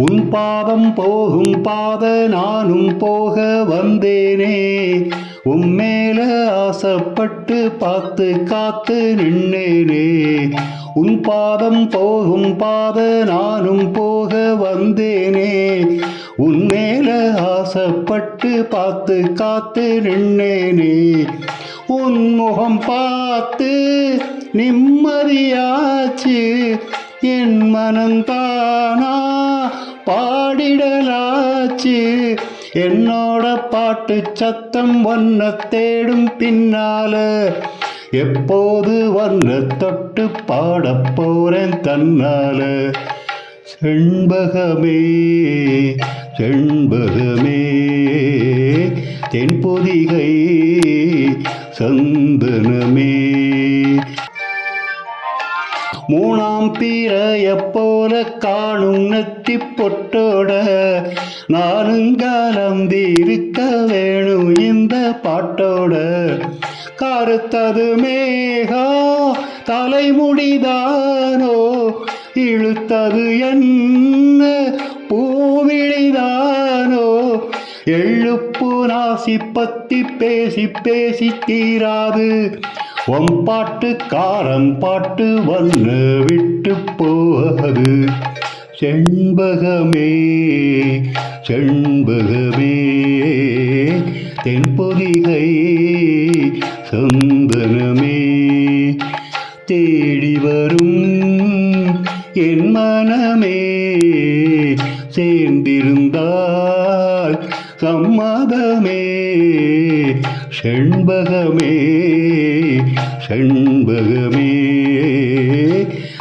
உன் பாதம் போகும் பாத நானும் போக வந்தேனே, உம்மேல ஆசைப்பட்டு பார்த்து காத்து நின்னேனே. உன் பாதம் போகும் பாத நானும் போக வந்தேனே, உன்மேல ஆசைப்பட்டு பார்த்து காத்து நின்னேனே. உன் முகம் பார்த்து நிம்மதியாச்சு, என் மனந்தானா பாடிடலாச்சு. என்னோட பாட்டு சத்தம் ஒன்ன தேடும் பின்னால, எப்போது வந்த தொட்டு பாடப் போறேன் தன்னால. செண்பகமே செண்பகமே தென்பொதிகை சந்தனமே, மூணாம் பிறைய போல காணும் நெத்தி பொட்டோட நானும் கலந்திருக்க வேணும் இந்த பாட்டோட. கருத்தது மேகா தலைமுடிதானோ, இழுத்தது என்ன பூவிழிதானோ. எழுப்பு நாசி பத்தி பேசி பேசி தீராது, உன் பாட்டு காரம் பாட்டு வண்ண விட்டு போகாது. செண்பகமே செண்பகமே தென்பொதிகை சந்தனமே, தேடி வரும் என் மனமே சேர்ந்திருந்தால் சம்மதமே. செண்பகமே செண்பகமே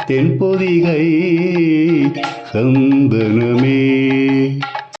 தென்பொதிகை சந்தனமே.